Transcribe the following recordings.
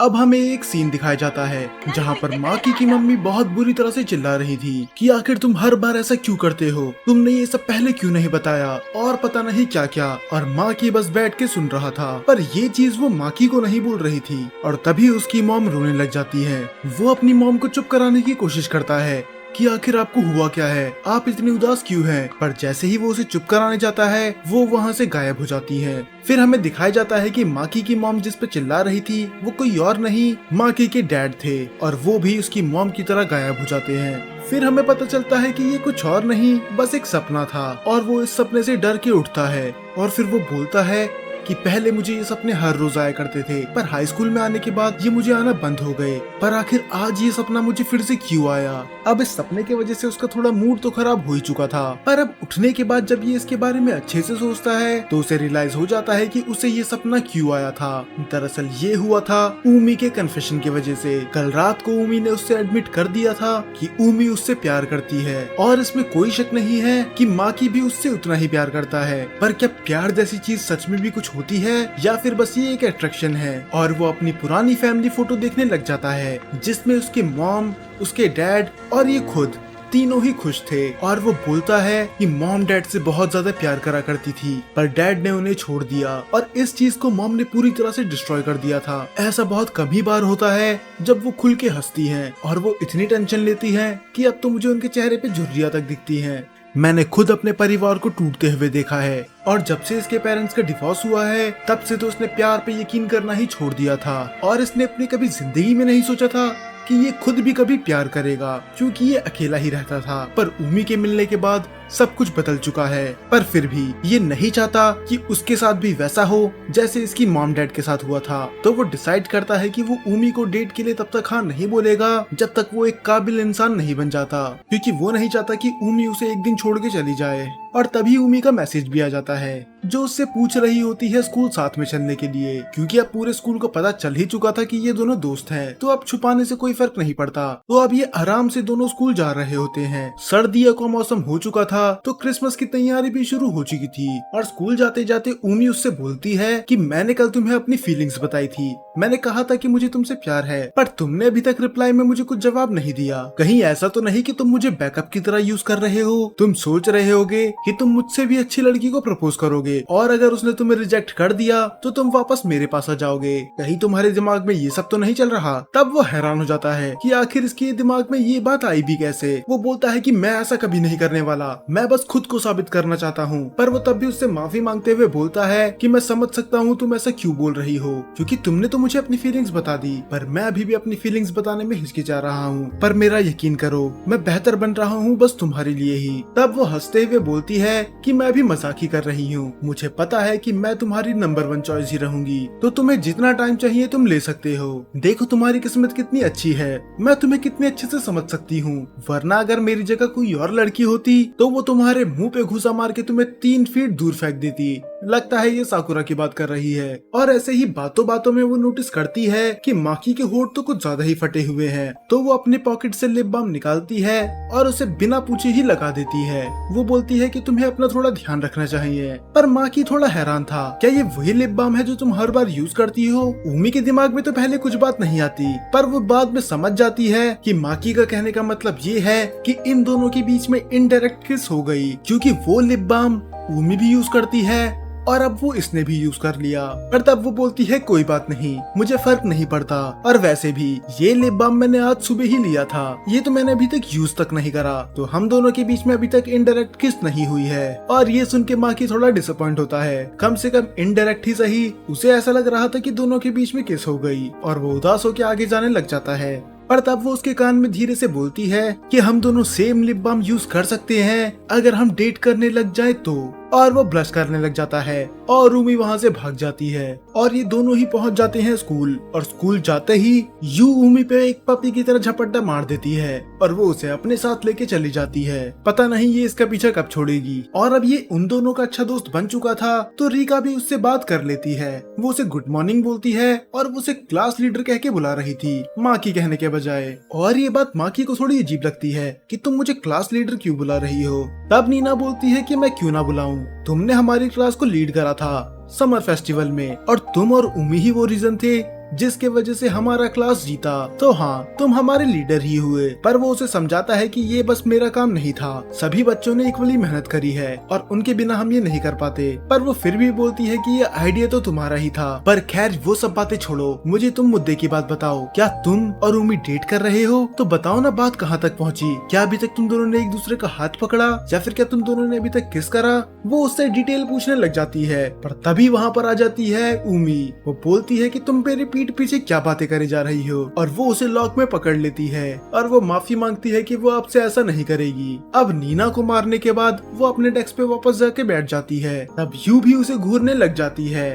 अब हमें एक सीन दिखाया जाता है जहाँ पर माकी की मम्मी बहुत बुरी तरह से चिल्ला रही थी कि आखिर तुम हर बार ऐसा क्यों करते हो, तुमने ये सब पहले क्यों नहीं बताया और पता नहीं क्या क्या। और माकी बस बैठ के सुन रहा था, पर ये चीज वो माकी को नहीं बोल रही थी। और तभी उसकी मॉम रोने लग जाती है। वो अपनी मॉम को चुप कराने की कोशिश करता है कि आखिर आपको हुआ क्या है, आप इतनी उदास क्यों हैं? पर जैसे ही वो उसे चुप कराने जाता है वो वहाँ से गायब हो जाती है। फिर हमें दिखाया जाता है कि माकी की मॉम जिस पे चिल्ला रही थी वो कोई और नहीं माकी के डैड थे, और वो भी उसकी मॉम की तरह गायब हो जाते हैं। फिर हमें पता चलता है कि ये कुछ और नहीं बस एक सपना था, और वो इस सपने से डर के उठता है। और फिर वो बोलता है कि पहले मुझे ये सपने हर रोज आया करते थे, पर हाई स्कूल में आने के बाद ये मुझे आना बंद हो गए। पर आखिर आज ये सपना मुझे फिर से क्यों आया? अब इस सपने की वजह से उसका थोड़ा मूड तो खराब हो ही चुका था, पर अब उठने के बाद जब ये इसके बारे में अच्छे से सोचता है तो उसे रियलाइज हो जाता है कि उसे ये सपना क्यों आया था। दरअसल ये हुआ था ऊमी के कन्फेशन की वजह से। कल रात को ऊमी ने उससे एडमिट कर दिया था कि ऊमी उससे प्यार करती है, और इसमें कोई शक नहीं है कि माकी भी उससे उतना ही प्यार करता है। पर क्या प्यार जैसी चीज सच में भी कुछ होती है या फिर बस ये एक अट्रैक्शन है? और वो अपनी पुरानी फैमिली फोटो देखने लग जाता है जिसमें उसके मॉम, उसके डैड और ये खुद तीनों ही खुश थे। और वो बोलता है कि मॉम डैड से बहुत ज्यादा प्यार करा करती थी, पर डैड ने उन्हें छोड़ दिया, और इस चीज को मॉम ने पूरी तरह से डिस्ट्रॉय कर दिया था। ऐसा बहुत कम ही बार होता है जब वो खुल के हंसती हैं, और वो इतनी टेंशन लेती हैं कि अब तो मुझे उनके चेहरे पे झुर्रियां तक दिखती हैं। मैंने खुद अपने परिवार को टूटते हुए देखा है, और जब से इसके पेरेंट्स का डिवोर्स हुआ है तब से तो उसने प्यार पे यकीन करना ही छोड़ दिया था। और इसने अपनी कभी जिंदगी में नहीं सोचा था कि ये खुद भी कभी प्यार करेगा, क्योंकि ये अकेला ही रहता था। पर ऊमी के मिलने के बाद सब कुछ बदल चुका है, पर फिर भी ये नहीं चाहता कि उसके साथ भी वैसा हो जैसे इसकी मॉम डैड के साथ हुआ था। तो वो डिसाइड करता है कि वो ऊमी को डेट के लिए तब तक हाँ नहीं बोलेगा जब तक वो एक काबिल इंसान नहीं बन जाता, क्योंकि वो नहीं चाहता कि ऊमी उसे एक दिन छोड़ के चली जाए। और तभी ऊमी का मैसेज भी आ जाता है जो उससे पूछ रही होती है स्कूल साथ में चलने के लिए, क्योंकि अब पूरे स्कूल को पता चल ही चुका था कि ये दोनों दोस्त हैं, तो अब छुपाने से कोई फर्क नहीं पड़ता। तो अब ये आराम से दोनों स्कूल जा रहे होते हैं। सर्दियों का मौसम हो चुका था तो क्रिसमस की तैयारी भी शुरू हो चुकी थी, और स्कूल जाते जाते ऊमी उससे बोलती है कि मैंने कल तुम्हें अपनी फीलिंग्स बताई थी, मैंने कहा था कि मुझे तुमसे प्यार है, पर तुमने अभी तक रिप्लाई में मुझे कुछ जवाब नहीं दिया। कहीं ऐसा तो नहीं कि तुम मुझे बैकअप की तरह यूज कर रहे हो? तुम सोच रहे होगे कि तुम मुझसे भी अच्छी लड़की को प्रपोज करोगे, और अगर उसने तुम्हें रिजेक्ट कर दिया तो तुम वापस मेरे पास आ जाओगे। कहीं तुम्हारे दिमाग में ये सब तो नहीं चल रहा? तब वो हैरान हो जाता है कि आखिर इसके दिमाग में ये बात आई भी कैसे। वो बोलता है कि मैं ऐसा कभी नहीं करने वाला, मैं बस खुद को साबित करना चाहता हूँ। पर वो तब भी उससे माफी मांगते हुए बोलता है कि मैं समझ सकता हूँ तुम ऐसा क्यों बोल रही हो, क्योंकि तुमने तो मुझे अपनी फीलिंग्स बता दी, पर मैं अभी भी अपनी फीलिंग्स बताने में हिचकिचा रहा हूँ। पर मेरा यकीन करो, मैं बेहतर बन रहा हूँ बस तुम्हारे लिए ही। तब वो हंसते हुए बोलती है कि मैं भी मजाक ही कर रही हूँ, मुझे पता है कि मैं तुम्हारी नंबर 1 चॉइस ही रहूंगी, तो तुम्हें जितना टाइम चाहिए तुम ले सकते हो। देखो तुम्हारी किस्मत कितनी अच्छी है, मैं तुम्हें कितने अच्छे से समझ सकती हूँ, वरना अगर मेरी जगह कोई और लड़की होती तो वो तुम्हारे मुंह पे घुसा मार के तुम्हें 3 फीट दूर फेंक देती। लगता है ये साकुरा की बात कर रही है। और ऐसे ही बातों बातों में वो नोटिस करती है कि माकी के होंठ तो कुछ ज्यादा ही फटे हुए हैं, तो वो अपने पॉकेट से लिप बाम निकालती है और उसे बिना पूछे ही लगा देती है। वो बोलती है कि तुम्हें अपना थोड़ा ध्यान रखना चाहिए। पर माकी थोड़ा हैरान था, क्या ये वही लिप बाम है जो तुम हर बार यूज करती हो? ऊमी के दिमाग में तो पहले कुछ बात नहीं आती, पर वो बाद में समझ जाती है कि माकी का कहने का मतलब ये है कि इन दोनों के बीच में इनडायरेक्ट किस हो गई, क्योंकि वो लिप बाम ऊमी भी यूज करती है और अब वो इसने भी यूज कर लिया। पर तब वो बोलती है कोई बात नहीं, मुझे फर्क नहीं पड़ता, और वैसे भी ये लिप बाम मैंने आज सुबह ही लिया था, ये तो मैंने अभी तक यूज तक नहीं करा, तो हम दोनों के बीच में अभी तक इनडायरेक्ट किस नहीं हुई है। और ये सुन के माँ की थोड़ा डिसअपॉइंट होता है, कम से कम इनडायरेक्ट ही सही, उसे ऐसा लग रहा था कि दोनों के बीच में किस हो गई, और वो उदास होकर आगे जाने लग जाता है। पर तब वो उसके कान में धीरे से बोलती है कि हम दोनों सेम लिप बाम यूज कर सकते हैं अगर हम डेट करने लग जाए तो। और वो ब्लश करने लग जाता है और रूमी वहाँ से भाग जाती है, और ये दोनों ही पहुँच जाते हैं स्कूल। और स्कूल जाते ही यू ऊमी पे एक पपी की तरह झपट्टा मार देती है और वो उसे अपने साथ लेके चली जाती है। पता नहीं ये इसका पीछा कब छोड़ेगी। और अब ये उन दोनों का अच्छा दोस्त बन चुका था तो रीका भी उससे बात कर लेती है। वो उसे गुड मॉर्निंग बोलती है और वो उसे क्लास लीडर कह के बुला रही थी, माँ की कहने के बजाय। और ये बात माकी को थोड़ी अजीब लगती है कि तुम मुझे क्लास लीडर क्यों बुला रही हो। तब नीना बोलती है कि मैं क्यों ना बुलाऊं, तुमने हमारी क्लास को लीड करा था समर फेस्टिवल में, और तुम और उमी ही वो रीजन थे जिसके वजह से हमारा क्लास जीता, तो हाँ तुम हमारे लीडर ही हुए। पर वो उसे समझाता है कि ये बस मेरा काम नहीं था, सभी बच्चों ने इक्वली मेहनत करी है और उनके बिना हम ये नहीं कर पाते। पर वो फिर भी बोलती है कि ये आइडिया तो तुम्हारा ही था। पर खैर वो सब बातें छोड़ो, मुझे तुम मुद्दे की बात बताओ, क्या तुम और उमी डेट कर रहे हो? तो बताओ ना बात कहाँ तक पहुँची। क्या अभी तक तुम दोनों ने एक दूसरे का हाथ पकड़ा या फिर क्या तुम दोनों ने अभी तक किस करा? वो उससे डिटेल पूछने लग जाती है, पर तभी वहाँ पर आ जाती है उमी। वो बोलती है कि तुम मेरे पीठ पीछे क्या बातें करे जा रही हो, और वो उसे लॉक में पकड़ लेती है और वो माफी मांगती है कि वो आपसे ऐसा नहीं करेगी। अब नीना को मारने के बाद वो अपने डेस्क पे वापस जाके बैठ जाती है। तब यू भी उसे घूरने लग जाती है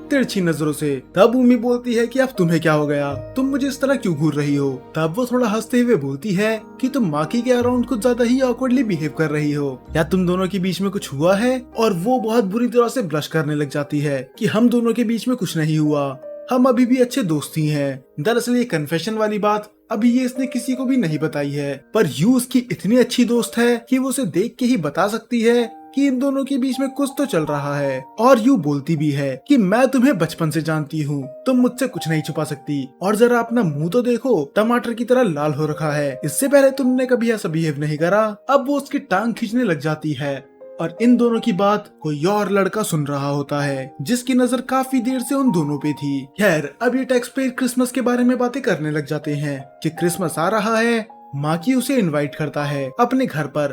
तिरछी नजरों से। तब उमी बोलती है कि अब तुम्हें क्या हो गया, तुम मुझे इस तरह क्यों घूर रही हो? तब वो थोड़ा हंसते हुए बोलती है कि तुम माकी के अराउंड कुछ ज्यादा ही ऑकवर्डली बिहेव कर रही हो, या तुम दोनों के बीच में कुछ हुआ है? और वो बहुत बुरी तरह से ब्लश करने लग जाती है कि हम दोनों के बीच में कुछ नहीं हुआ, हम अभी भी अच्छे दोस्त ही हैं। दरअसल ये कन्फेशन वाली बात अभी ये इसने किसी को भी नहीं बताई है, पर यू उसकी इतनी अच्छी दोस्त है कि वो उसे देख के ही बता सकती है कि इन दोनों के बीच में कुछ तो चल रहा है। और यू बोलती भी है कि मैं तुम्हें बचपन से जानती हूँ, तुम मुझसे कुछ नहीं छुपा सकती, और जरा अपना मुंह तो देखो, टमाटर की तरह लाल हो रखा है, इससे पहले तुमने कभी ऐसा बिहेव नहीं करा। अब वो उसकी टांग खींचने लग जाती है और इन दोनों की बात कोई और लड़का सुन रहा होता है जिसकी नजर काफी देर से उन दोनों पे थी। खैर अब ये टैक्स पे क्रिसमस के बारे में बातें करने लग जाते हैं कि क्रिसमस आ रहा है। माकी उसे इनवाइट करता है अपने घर पर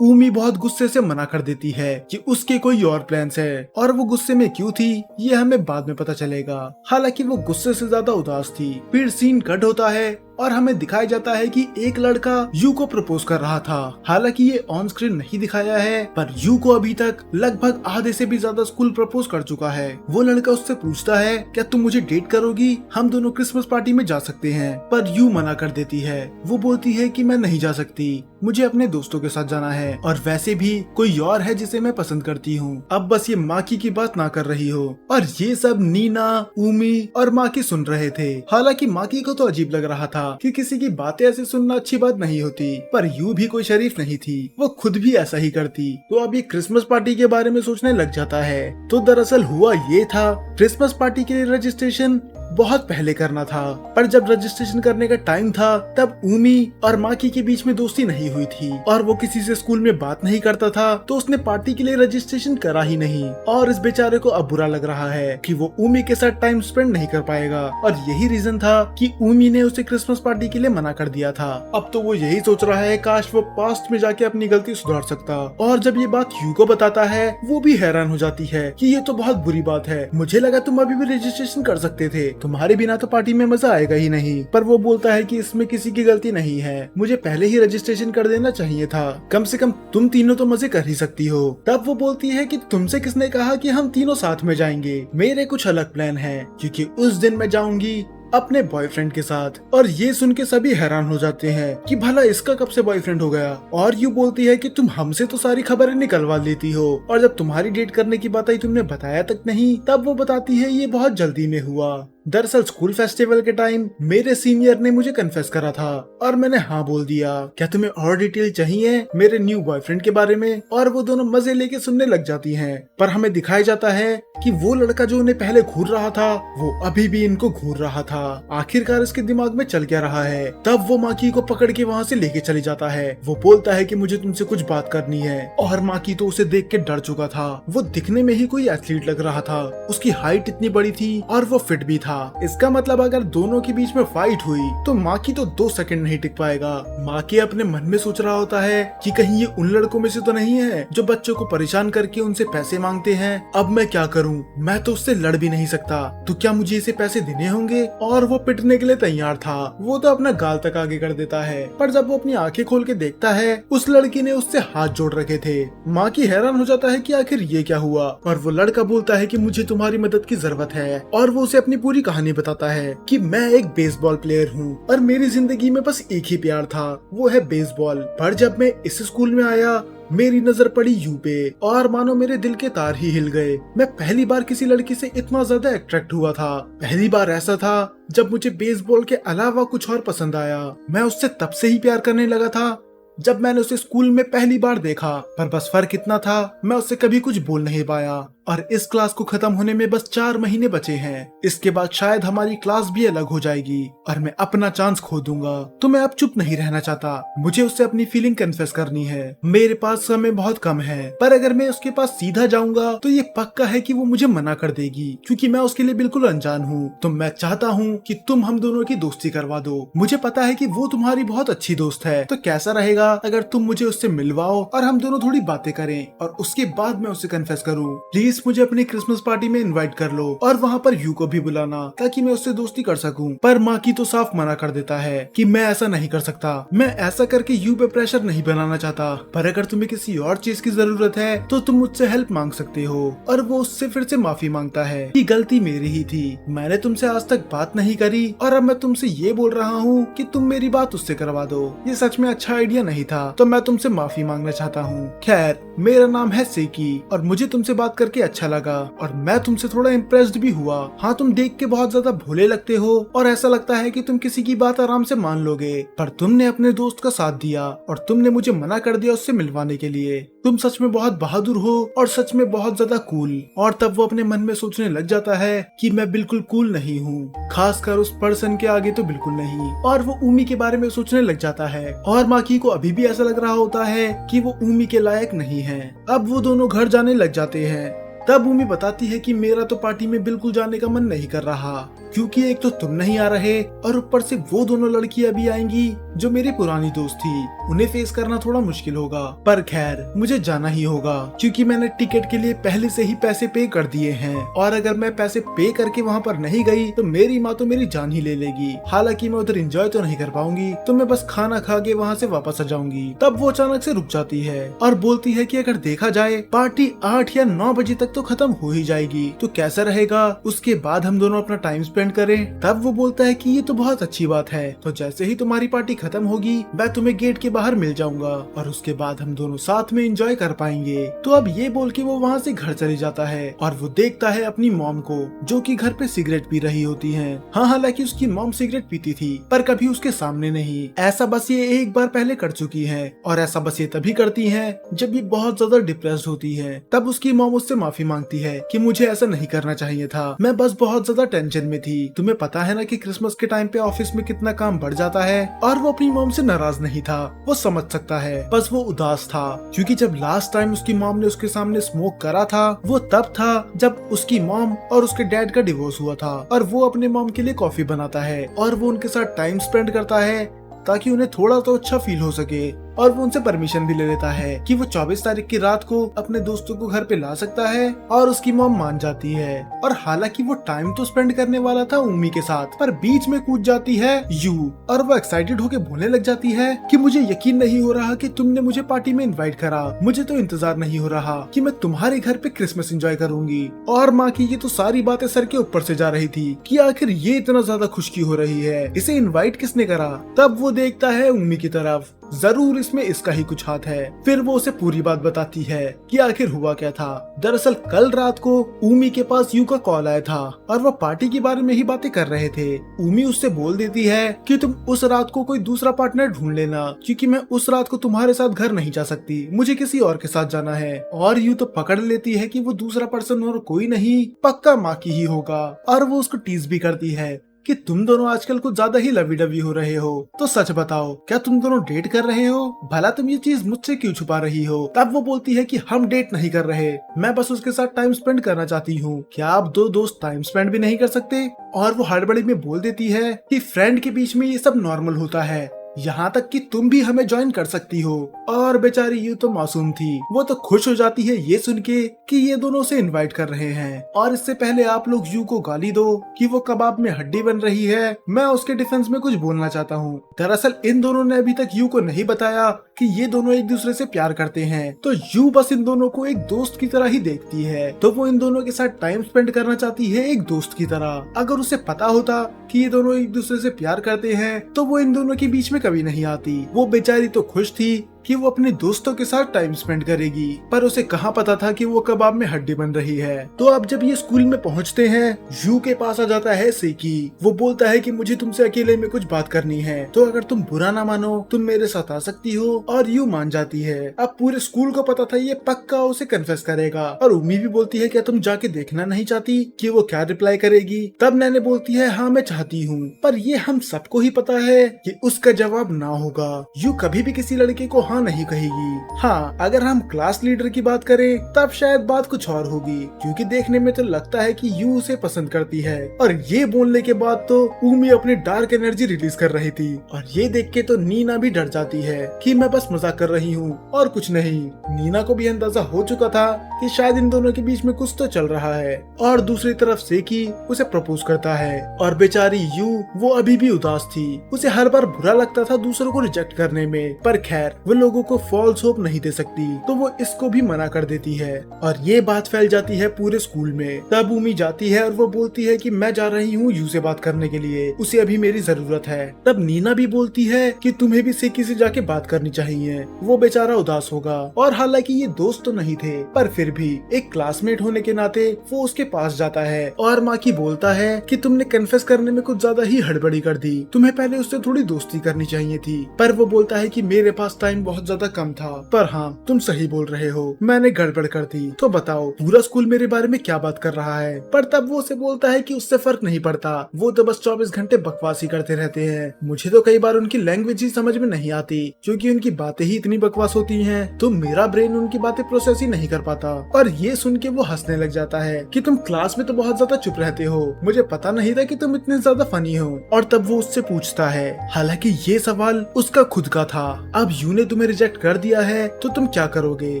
उमी बहुत गुस्से से मना कर देती है कि उसके कोई और प्लान्स है, और वो गुस्से में क्यों थी ये हमें बाद में पता चलेगा। हालांकि वो गुस्से से ज्यादा उदास थी। फिर सीन कट होता है और हमें दिखाया जाता है कि एक लड़का यू को प्रपोज कर रहा था। हालांकि ये ऑन स्क्रीन नहीं दिखाया है, पर यू को अभी तक लगभग आधे से भी ज्यादा स्कूल प्रपोज कर चुका है। वो लड़का उससे पूछता है क्या तुम मुझे डेट करोगी, हम दोनों क्रिसमस पार्टी में जा सकते हैं, पर यू मना कर देती है। वो बोलती है कि मैं नहीं जा सकती, मुझे अपने दोस्तों के साथ जाना है, और वैसे भी कोई और है जिसे मैं पसंद करती हूँ, अब बस ये माकी की बात ना कर रही हो। और ये सब नीना, उमी और माकी सुन रहे थे। हालांकि माकी को तो अजीब लग रहा था कि किसी की बातें ऐसे सुनना अच्छी बात नहीं होती, पर यू भी कोई शरीफ नहीं थी, वो खुद भी ऐसा ही करती। तो अब ये क्रिसमस पार्टी के बारे में सोचने लग जाता है। तो दरअसल हुआ ये था, क्रिसमस पार्टी के लिए रजिस्ट्रेशन बहुत पहले करना था, पर जब रजिस्ट्रेशन करने का टाइम था तब उमी और माकी के बीच में दोस्ती नहीं हुई थी, और वो किसी से स्कूल में बात नहीं करता था, तो उसने पार्टी के लिए रजिस्ट्रेशन करा ही नहीं। और इस बेचारे को अब बुरा लग रहा है कि वो उमी के साथ टाइम स्पेंड नहीं कर पाएगा, और यही रीजन था कि उमी ने उसे क्रिसमस पार्टी के लिए मना कर दिया था। अब तो वो यही सोच रहा है काश वो पास्ट में जाके अपनी गलती सुधार सकता। और जब ये बात यू को बताता है वो भी हैरान हो जाती है कि ये तो बहुत बुरी बात है, मुझे लगा तुम अभी भी रजिस्ट्रेशन कर सकते थे, तुम्हारे बिना तो पार्टी में मजा आएगा ही नहीं। पर वो बोलता है कि इसमें किसी की गलती नहीं है, मुझे पहले ही रजिस्ट्रेशन कर देना चाहिए था, कम से कम तुम तीनों तो मजे कर ही सकती हो। तब वो बोलती है कि तुमसे किसने कहा कि हम तीनों साथ में जाएंगे, मेरे कुछ अलग प्लान है, क्योंकि उस दिन मैं जाऊंगी अपने बॉयफ्रेंड के साथ। और ये सुन के सभी हैरान हो जाते हैं कि भला इसका कब से बॉयफ्रेंड हो गया। और यू बोलती है कि तुम हमसे तो सारी खबरें निकलवा लेती हो, और जब तुम्हारी डेट करने की बात आई तुमने बताया तक नहीं। तब वो बताती है ये बहुत जल्दी में हुआ। दरअसल स्कूल फेस्टिवल के टाइम मेरे सीनियर ने मुझे कन्फेस करा था और मैंने हाँ बोल दिया। क्या तुम्हें और डिटेल चाहिए मेरे न्यू बॉयफ्रेंड के बारे में? और वो दोनों मजे लेके सुनने लग जाती हैं। पर हमें दिखाया जाता है कि वो लड़का जो उन्हें पहले घूर रहा था वो अभी भी इनको घूर रहा था। आखिरकार इसके दिमाग में चल क्या रहा है। तब वो माकी को पकड़ के वहाँ से लेके चले जाता है। वो बोलता है कि मुझे तुमसे कुछ बात करनी है, और माकी तो उसे देख के डर चुका था। वो दिखने में ही कोई एथलीट लग रहा था, उसकी हाइट इतनी बड़ी थी और वो फिट भी था। इसका मतलब अगर दोनों के बीच में फाइट हुई तो माकी तो 2 सेकंड नहीं टिक पाएगा। माकी अपने मन में सोच रहा होता है कि कहीं ये उन लड़कों में से तो नहीं है जो बच्चों को परेशान करके उनसे पैसे मांगते हैं। अब मैं क्या करूं, मैं तो उससे लड़ भी नहीं सकता, तो क्या मुझे इसे पैसे देने होंगे? और वो पिटने के लिए तैयार था। वो तो अपना गाल तक आगे कर देता है, पर जब वो अपनी आंखें खोल के देखता है उस लड़की ने उससे हाथ जोड़ रखे थे। माकी हैरान हो जाता है कि आखिर ये क्या हुआ, और वो लड़का बोलता है कि मुझे तुम्हारी मदद की जरूरत है। और वो उसे अपनी पूरी कहानी बताता है कि मैं एक बेसबॉल प्लेयर हूँ और मेरी जिंदगी में बस एक ही प्यार था, वो है बेसबॉल। पर जब मैं इस स्कूल में आया मेरी नजर पड़ी यू पे, और मानो मेरे दिल के तार ही हिल गए। मैं पहली बार किसी लड़की से इतना ज्यादा अट्रैक्ट हुआ था। पहली बार ऐसा था जब मुझे बेसबॉल के अलावा कुछ और पसंद आया। मैं उससे तब से ही प्यार करने लगा था जब मैंने उसे स्कूल में पहली बार देखा। पर बस फर्क इतना था मैं उससे कभी कुछ बोल नहीं पाया। और इस क्लास को खत्म होने में बस 4 महीने बचे हैं। इसके बाद शायद हमारी क्लास भी अलग हो जाएगी और मैं अपना चांस खो दूंगा। तो मैं अब चुप नहीं रहना चाहता, मुझे उससे अपनी फीलिंग कन्फेस करनी है। मेरे पास समय बहुत कम है, पर अगर मैं उसके पास सीधा जाऊंगा तो ये पक्का है कि वो मुझे मना कर देगी, क्योंकि मैं उसके लिए बिल्कुल अनजान हूँ। तो मैं चाहता हूँ कि तुम हम दोनों की दोस्ती करवा दो। मुझे पता है कि वो तुम्हारी बहुत अच्छी दोस्त है, तो कैसा रहेगा अगर तुम मुझे उससे मिलवाओ और हम दोनों थोड़ी बातें करें और उसके बाद मैं उससे कन्फेस करूँ। प्लीज मुझे अपनी क्रिसमस पार्टी में इनवाइट कर लो और वहाँ पर यू को भी बुलाना, ताकि मैं उससे दोस्ती कर सकूँ। पर माकी तो साफ मना कर देता है कि मैं ऐसा नहीं कर सकता। मैं ऐसा करके यू पे प्रेशर नहीं बनाना चाहता, पर अगर तुम्हें किसी और चीज की जरूरत है तो तुम मुझसे हेल्प मांग सकते हो। और वो उससे फिर से माफी मांगता है कि गलती मेरी ही थी, मैंने तुमसे आज तक बात नहीं करी और अब मैं तुमसे ये बोल रहा हूँ कि तुम मेरी बात उससे करवा दो। ये सच में अच्छा आइडिया नहीं था, तो मैं तुमसे माफी मांगना चाहता हूँ। खैर, मेरा नाम है सेकी और मुझे तुमसे बात करके अच्छा लगा और मैं तुमसे थोड़ा इम्प्रेस्ड भी हुआ। हाँ, तुम देख के बहुत ज्यादा भोले लगते हो और ऐसा लगता है कि तुम किसी की बात आराम से मान लोगे, पर तुमने अपने दोस्त का साथ दिया और तुमने मुझे मना कर दिया उससे मिलवाने के लिए। तुम सच में बहुत बहादुर हो और सच में बहुत ज्यादा कूल। और तब वो अपने मन में सोचने लग जाता है कि मैं बिल्कुल कूल नहीं हूँ, खासकर उस पर्सन के आगे तो बिल्कुल नहीं। और वो ऊमी के बारे में सोचने लग जाता है और माकी को अभी भी ऐसा लग रहा होता है कि वो ऊमी के लायक नहीं है। अब वो दोनों घर जाने लग जाते हैं। तब ऊमी बताती है कि मेरा तो पार्टी में बिल्कुल जाने का मन नहीं कर रहा, क्योंकि एक तो तुम नहीं आ रहे और ऊपर से वो दोनों लड़कियां भी आएंगी जो मेरी पुरानी दोस्त थी। उन्हें फेस करना थोड़ा मुश्किल होगा, पर खैर मुझे जाना ही होगा, क्योंकि मैंने टिकट के लिए पहले से ही पैसे पे कर दिए हैं और अगर मैं पैसे पे करके वहाँ पर नहीं गई तो मेरी माँ तो मेरी जान ही ले लेगी। हालांकि मैं उधर एंजॉय तो नहीं कर पाऊंगी, तो मैं बस खाना खा के वहाँ से वापस आ जाऊंगी। तब वो अचानक से रुक जाती है और बोलती है कि अगर देखा जाए पार्टी 8 या 9 बजे तक तो खत्म हो ही जाएगी, तो कैसा रहेगा उसके बाद हम दोनों अपना टाइम स्पेंड करें। तब वो बोलता है कि ये तो बहुत अच्छी बात है, तो जैसे ही तुम्हारी पार्टी खत्म होगी मैं तुम्हें गेट के बाहर मिल जाऊंगा और उसके बाद हम दोनों साथ में एंजॉय कर पाएंगे। तो अब ये बोल के वो वहाँ से घर चले जाता है और वो देखता है अपनी मॉम को, जो कि घर पे सिगरेट पी रही होती है। हाँ, हालांकि उसकी मॉम सिगरेट पीती थी, पर कभी उसके सामने नहीं। ऐसा बस ये एक बार पहले कर चुकी है और ऐसा बस ये तभी करती है जब ये बहुत ज्यादा डिप्रेस्ड होती है। तब उसकी मॉम उससे माफी मांगती है कि मुझे ऐसा नहीं करना चाहिए था, मैं बस बहुत ज्यादा टेंशन में थी। तुम्हें पता है ना कि क्रिसमस के टाइम पे ऑफिस में कितना काम बढ़ जाता है। और वो अपनी मॉम से नाराज नहीं था, वो समझ सकता है, बस वो उदास था, क्योंकि जब लास्ट टाइम उसकी मॉम ने उसके सामने स्मोक करा था वो तब था जब उसकी मॉम और उसके डैड का डिवोर्स हुआ था। और वो अपने मॉम के लिए कॉफी बनाता है और वो उनके साथ टाइम स्पेंड करता है ताकि उन्हें थोड़ा तो अच्छा फील हो सके। और वो उनसे परमिशन भी ले लेता है कि वो 24 तारीख की रात को अपने दोस्तों को घर पे ला सकता है और उसकी मॉम मान जाती है। और हालांकि वो टाइम तो स्पेंड करने वाला था उम्मी के साथ, पर बीच में कूद जाती है यू और वो एक्साइटेड होके बोलने लग जाती है कि मुझे यकीन नहीं हो रहा कि तुमने मुझे पार्टी में इनवाइट करा, मुझे तो इंतजार नहीं हो रहा कि मैं तुम्हारे घर पे क्रिसमस एंजॉय करूंगी। और माँ की ये तो सारी बातें सर के ऊपर से जा रही थी कि आखिर ये इतना ज्यादा खुश क्यों हो रही है, इसे इनवाइट किसने करा। तब वो देखता है उम्मी की तरफ, जरूर इसमें इसका ही कुछ हाथ है। फिर वो उसे पूरी बात बताती है कि आखिर हुआ क्या था। दरअसल कल रात को उमी के पास यू का कॉल आया था और वो पार्टी के बारे में ही बातें कर रहे थे। उमी उससे बोल देती है कि तुम उस रात को कोई दूसरा पार्टनर ढूंढ लेना, क्योंकि मैं उस रात को तुम्हारे साथ घर नहीं जा सकती, मुझे किसी और के साथ जाना है। और यू तो पकड़ लेती है कि वो दूसरा पर्सन और कोई नहीं, पक्का माँ की ही होगा। और वो उसको टीज भी करती है कि तुम दोनों आजकल कुछ ज्यादा ही लवी डवी हो रहे हो, तो सच बताओ क्या तुम दोनों डेट कर रहे हो, भला तुम ये चीज मुझसे क्यों छुपा रही हो। तब वो बोलती है कि हम डेट नहीं कर रहे, मैं बस उसके साथ टाइम स्पेंड करना चाहती हूँ, क्या आप दो दोस्त टाइम स्पेंड भी नहीं कर सकते। और वो हड़बड़ी में बोल देती है कि फ्रेंड के बीच में ये सब नॉर्मल होता है, यहाँ तक कि तुम भी हमें ज्वाइन कर सकती हो। और बेचारी यू तो मासूम थी, वो तो खुश हो जाती है ये सुन के कि ये दोनों से इनवाइट कर रहे हैं। और इससे पहले आप लोग यू को गाली दो कि वो कबाब में हड्डी बन रही है, मैं उसके डिफेंस में कुछ बोलना चाहता हूँ। दरअसल इन दोनों ने अभी तक यू को नहीं बताया कि ये दोनों एक दूसरे से प्यार करते हैं, तो यू बस इन दोनों को एक दोस्त की तरह ही देखती है। तो वो इन दोनों के साथ टाइम स्पेंड करना चाहती है एक दोस्त की तरह। अगर उसे पता होता कि ये दोनों एक दूसरे से प्यार करते हैं तो वो इन दोनों के बीच में कभी नहीं आती। वो बेचारी तो खुश थी कि वो अपने दोस्तों के साथ टाइम स्पेंड करेगी, पर उसे कहाँ पता था कि वो कबाब में हड्डी बन रही है। तो अब जब ये स्कूल में पहुँचते हैं, यू के पास आ जाता है सेकी। वो बोलता है कि मुझे तुमसे अकेले में कुछ बात करनी है, तो अगर तुम बुरा ना मानो तुम मेरे साथ आ सकती हो। और यू मान जाती है। अब पूरे स्कूल को पता था ये पक्का उसे कन्फेस करेगा। और उम्मी भी बोलती है क्या तुम जाके देखना नहीं चाहती कि वो क्या रिप्लाई करेगी। तब नैने बोलती है हाँ मैं चाहती हूँ, पर ये हम सबको ही पता है कि उसका जवाब ना होगा। यू कभी भी किसी लड़के को हाँ नहीं कहेगी। हाँ, अगर हम क्लास लीडर की बात करें तब शायद बात कुछ और होगी, क्योंकि देखने में तो लगता है कि यू उसे पसंद करती है। और ये बोलने के बाद तो उमी अपनी डार्क एनर्जी रिलीज कर रही थी। और ये देख के तो नीना भी डर जाती है कि मैं बस मजाक कर रही हूँ और कुछ नहीं। नीना को भी अंदाजा हो चुका था कि शायद इन दोनों के बीच में कुछ तो चल रहा है। और दूसरी तरफ सेकी उसे प्रपोज करता है और बेचारी यू वो अभी भी उदास थी। उसे हर बार बुरा लगता था दूसरों को रिजेक्ट करने में, पर खैर वो लोगों को फॉल्स होप नहीं दे सकती, तो वो इसको भी मना कर देती है। और ये बात फैल जाती है पूरे स्कूल में। तब उमी जाती है और वो बोलती है कि मैं जा रही हूँ यू से बात करने के लिए, उसे अभी मेरी जरूरत है। तब नीना भी बोलती है कि तुम्हें भी सेकी से जाके बात करनी चाहिए, वो बेचारा उदास होगा। और हालांकि ये दोस्त तो नहीं थे, पर फिर भी एक क्लासमेट होने के नाते वो उसके पास जाता है। और माकी बोलता है कि तुमने कन्फेस करने में कुछ ज्यादा ही हड़बड़ी कर दी, तुम्हें पहले उससे थोड़ी दोस्ती करनी चाहिए थी। पर वो बोलता है कि मेरे पास टाइम बहुत ज्यादा कम था। पर हाँ, तुम सही बोल रहे हो, मैंने गड़बड़ कर दी। तो बताओ पूरा स्कूल मेरे बारे में क्या बात कर रहा है। पर तब वो उसे बोलता है कि उससे फर्क नहीं पड़ता, वो तो बस 24 घंटे बकवास ही करते रहते हैं। मुझे तो कई बार उनकी लैंग्वेज ही समझ में नहीं आती, क्योंकि उनकी बातें ही इतनी बकवास होती हैं, तो मेरा ब्रेन उनकी बातें प्रोसेस ही नहीं कर पाता। और ये सुन के वो हंसने लग जाता है कि तुम क्लास में तो बहुत ज्यादा चुप रहते हो, मुझे पता नहीं था कि तुम इतने ज्यादा फनी हो। और तब वो उससे पूछता है, हालांकि ये सवाल उसका खुद का था, अब यू ने तुम्हें रिजेक्ट कर दिया है तो तुम क्या करोगे।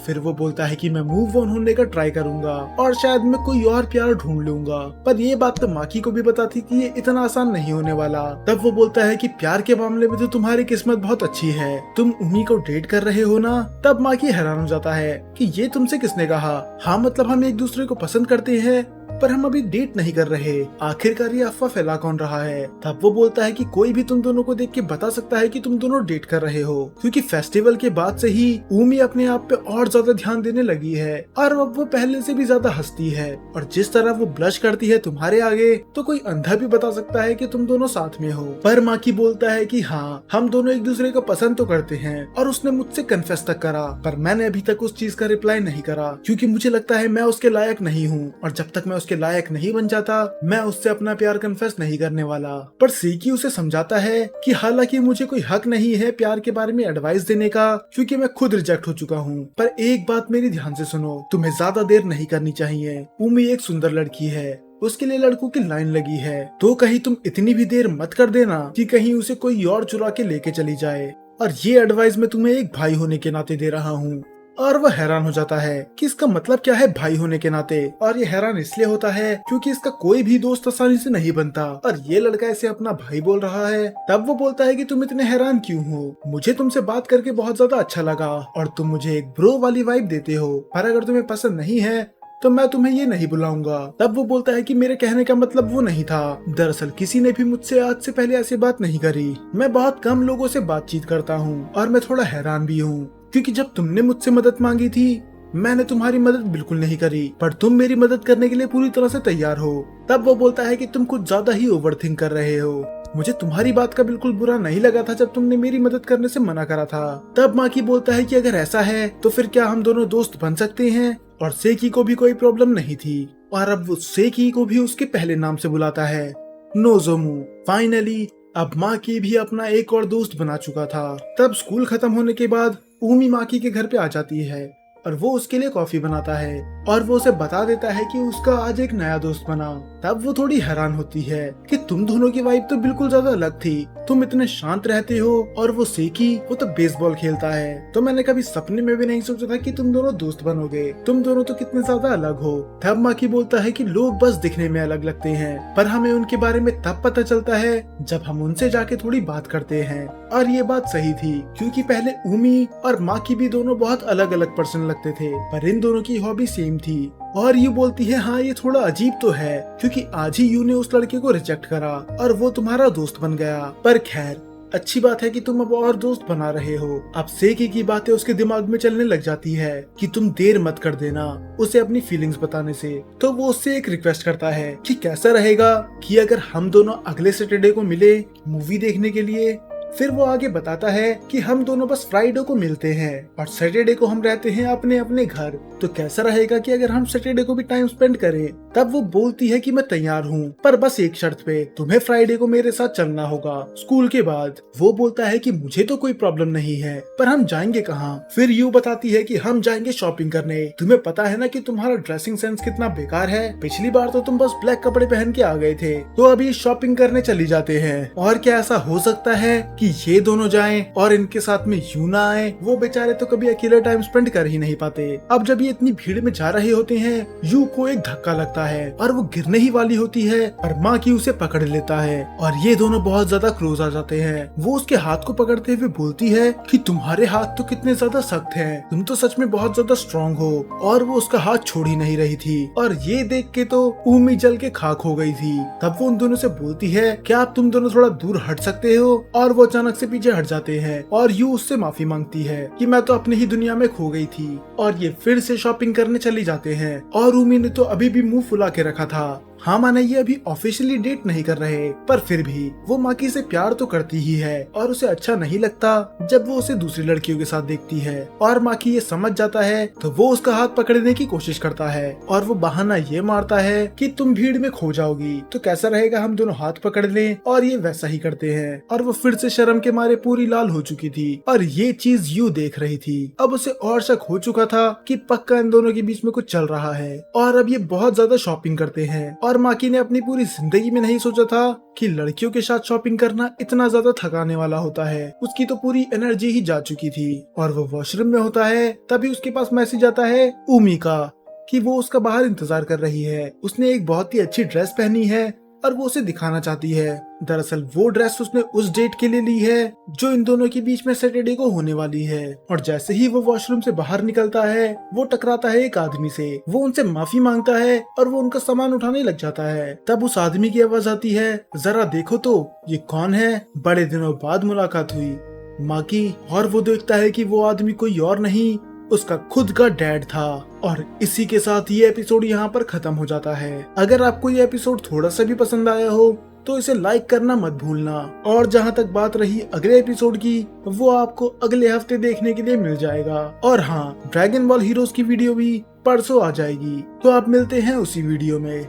फिर वो बोलता है कि मैं मूव ऑन होने का ट्राई करूंगा और शायद मैं कोई और प्यार ढूंढ लूंगा। पर ये बात तो माकी को भी पता थी कि ये इतना आसान नहीं होने वाला। तब वो बोलता है कि प्यार के मामले में तो तुम्हारी किस्मत बहुत अच्छी है, तुम उमी को डेट कर रहे हो ना। तब माकी हैरान हो जाता है कि ये तुमसे किसने कहा। हाँ मतलब हम एक दूसरे को पसंद करते हैं, पर हम अभी डेट नहीं कर रहे, आखिरकार ये अफवाह फैला कौन रहा है। तब वो बोलता है कि कोई भी तुम दोनों को देख के बता सकता है कि तुम दोनों डेट कर रहे हो, क्योंकि फेस्टिवल के बाद से ही उमी अपने आप पे और ज्यादा ध्यान देने लगी है और अब वो पहले से भी ज्यादा हंसती है। और जिस तरह वो ब्लश करती है तुम्हारे आगे, तो कोई अंधा भी बता सकता है कि तुम दोनों साथ में हो। पर माकी बोलता है कि हाँ, हम दोनों एक दूसरे को पसंद तो करते हैं और उसने मुझसे कन्फेस तक करा, पर मैंने अभी तक उस चीज का रिप्लाई नहीं करा, क्योंकि मुझे लगता है मैं उसके लायक नहीं हूँ, और जब तक मैं उसके लायक नहीं बन जाता मैं उससे अपना प्यार कन्फेस नहीं करने वाला। पर सेकी उसे समझाता है कि हालांकि मुझे कोई हक नहीं है प्यार के बारे में एडवाइस देने का, क्योंकि मैं खुद रिजेक्ट हो चुका हूँ। पर एक बात मेरी ध्यान से सुनो, तुम्हें ज्यादा देर नहीं करनी चाहिए। उमी एक सुंदर लड़की है, उसके लिए लड़कों की लाइन लगी है, तो कहीं तुम इतनी भी देर मत कर देना कि कहीं उसे कोई और चुरा के लेके चली जाए। और ये एडवाइस मैं तुम्हें एक भाई होने के नाते दे रहा हूँ। और वह हैरान हो जाता है कि इसका मतलब क्या है भाई होने के नाते। और ये हैरान इसलिए होता है क्योंकि इसका कोई भी दोस्त आसानी से नहीं बनता, और ये लड़का इसे अपना भाई बोल रहा है। तब वो बोलता है कि तुम इतने हैरान क्यों हो, मुझे तुमसे बात करके बहुत ज्यादा अच्छा लगा और तुम मुझे एक ब्रो वाली वाइब देते हो, पर अगर तुम्हें पसंद नहीं है तो मैं तुम्हें ये नहीं बुलाऊंगा। तब वो बोलता है कि मेरे कहने का मतलब वो नहीं था, दरअसल किसी ने भी मुझसे आज से पहले ऐसी बात नहीं करी। मैं बहुत कम लोगों से बातचीत करता हूँ और मैं थोड़ा हैरान भी हूँ, क्योंकि जब तुमने मुझसे मदद मांगी थी मैंने तुम्हारी मदद बिल्कुल नहीं करी, पर तुम मेरी मदद करने के लिए पूरी तरह से तैयार हो। तब वो बोलता है कि तुम कुछ ज्यादा ही ओवरथिंक कर रहे हो, मुझे तुम्हारी बात का बिल्कुल बुरा नहीं लगा था जब तुमने मेरी मदद करने से मना करा था। तब माकी बोलता है कि अगर ऐसा है तो फिर क्या हम दोनों दोस्त बन सकते हैं। और सेकी को भी कोई प्रॉब्लम नहीं थी, और अब वो सेकी को भी उसके पहले नाम से बुलाता है, नोजोमू। फाइनली अब माकी भी अपना एक और दोस्त बना चुका था। तब स्कूल खत्म होने के बाद उमी माकी के घर पे आ जाती है और वो उसके लिए कॉफी बनाता है और वो उसे बता देता है कि उसका आज एक नया दोस्त बना। तब वो थोड़ी हैरान होती है कि तुम दोनों की वाइब तो बिल्कुल ज्यादा अलग थी, तुम इतने शांत रहते हो और वो सेकी वो तो बेसबॉल खेलता है, तो मैंने कभी सपने में भी नहीं सोचा था कि तुम दोनों दोस्त बनोगे, तुम दोनों तो कितने ज्यादा अलग हो। तब माकी बोलता है कि लोग बस दिखने में अलग लगते हैं, पर हमें उनके बारे में तब पता चलता है जब हम उनसे जाके थोड़ी बात करते हैं। और ये बात सही थी, क्योंकि पहले उमी और माकी भी दोनों बहुत अलग अलग पर्सन लगते थे, पर इन दोनों की हॉबी सेम थी। और यू बोलती है हाँ ये थोड़ा अजीब तो है, क्योंकि आज ही यू ने उस लड़के को रिजेक्ट करा और वो तुम्हारा दोस्त बन गया। पर खैर अच्छी बात है कि तुम अब और दोस्त बना रहे हो। अब सेकी की बातें उसके दिमाग में चलने लग जाती है कि तुम देर मत कर देना उसे अपनी फीलिंग्स बताने से। तो वो उससे एक रिक्वेस्ट करता है कि कैसा रहेगा कि अगर हम दोनों अगले सैटरडे को मिले मूवी देखने के लिए। फिर वो आगे बताता है कि हम दोनों बस फ्राइडे को मिलते हैं और सैटरडे को हम रहते हैं अपने अपने घर। तो कैसा रहेगा कि अगर हम सैटरडे को भी टाइम स्पेंड करें। तब वो बोलती है कि मैं तैयार हूँ, पर बस एक शर्त पे, तुम्हें फ्राइडे को मेरे साथ चलना होगा स्कूल के बाद। वो बोलता है कि मुझे तो कोई प्रॉब्लम नहीं है, पर हम जाएंगे कहाँ। फिर यू बताती है कि हम जाएंगे शॉपिंग करने। तुम्हें पता है ना कि तुम्हारा ड्रेसिंग सेंस कितना बेकार है। पिछली बार तो तुम बस ब्लैक कपड़े पहन के आ गए थे, तो अभी शॉपिंग करने चली जाते हैं। और क्या ऐसा हो सकता है कि ये दोनों जाएं और इनके साथ में यू ना आए। वो बेचारे तो कभी अकेले टाइम स्पेंड कर ही नहीं पाते। अब जब ये इतनी भीड़ में जा रहे होते हैं, यू को एक धक्का लगता है और वो गिरने ही वाली होती है, पर माँ की उसे पकड़ लेता है और ये दोनों बहुत ज्यादा क्लोज आ जाते हैं। वो उसके हाथ को पकड़ते हुए बोलती है कि तुम्हारे हाथ तो कितने ज्यादा सख्त हैं, तुम तो सच में बहुत ज्यादा स्ट्रॉन्ग हो। और वो उसका हाथ छोड़ ही नहीं रही थी और ये देख के तो ऊमी जल के खाक हो गई थी। तब वो उन दोनों से बोलती है क्या आप तुम दोनों थोड़ा दूर हट सकते हो। और वो अचानक से पीछे हट जाते हैं और यू उससे माफी मांगती है कि मैं तो अपनी ही दुनिया में खो गई थी। और ये फिर से शॉपिंग करने चली जाते हैं और उमी ने तो अभी भी मुंह फुला के रखा था। हाँ माने ये अभी ऑफिशियली डेट नहीं कर रहे, पर फिर भी वो माकी से प्यार तो करती ही है और उसे अच्छा नहीं लगता जब वो उसे दूसरी लड़कियों के साथ देखती है। और माकी ये समझ जाता है तो वो उसका हाथ पकड़ने की कोशिश करता है और वो बहाना ये मारता है कि तुम भीड़ में खो जाओगी, तो कैसा रहेगा हम दोनों हाथ पकड़ लें। और ये वैसा ही करते हैं और वो फिर से शर्म के मारे पूरी लाल हो चुकी थी और ये चीज यू देख रही थी। अब उसे और शक हो चुका था कि पक्का इन दोनों के बीच में कुछ चल रहा है। और अब ये बहुत ज्यादा शॉपिंग करते हैं और माकी ने अपनी पूरी जिंदगी में नहीं सोचा था कि लड़कियों के साथ शॉपिंग करना इतना ज्यादा थकाने वाला होता है। उसकी तो पूरी एनर्जी ही जा चुकी थी और वो वॉशरूम में होता है। तभी उसके पास मैसेज आता है उमी का कि वो उसका बाहर इंतजार कर रही है। उसने एक बहुत ही अच्छी ड्रेस पहनी है और वो उसे दिखाना चाहती है। दरअसल वो ड्रेस उसने उस डेट के लिए ली है जो इन दोनों के बीच में सैटरडे को होने वाली है। और जैसे ही वो वॉशरूम से बाहर निकलता है, वो टकराता है एक आदमी से। वो उनसे माफी मांगता है और वो उनका सामान उठाने लग जाता है। तब उस आदमी की आवाज आती है, जरा देखो तो ये कौन है, बड़े दिनों बाद मुलाकात हुई माकी। और वो देखता है कि वो आदमी कोई और नहीं, उसका खुद का डैड था। और इसी के साथ ये एपिसोड यहाँ पर खत्म हो जाता है। अगर आपको ये एपिसोड थोड़ा सा भी पसंद आया हो तो इसे लाइक करना मत भूलना। और जहाँ तक बात रही अगले एपिसोड की, वो आपको अगले हफ्ते देखने के लिए मिल जाएगा। और हाँ, ड्रैगन बॉल हीरोज की वीडियो भी परसों आ जाएगी, तो आप मिलते हैं उसी वीडियो में।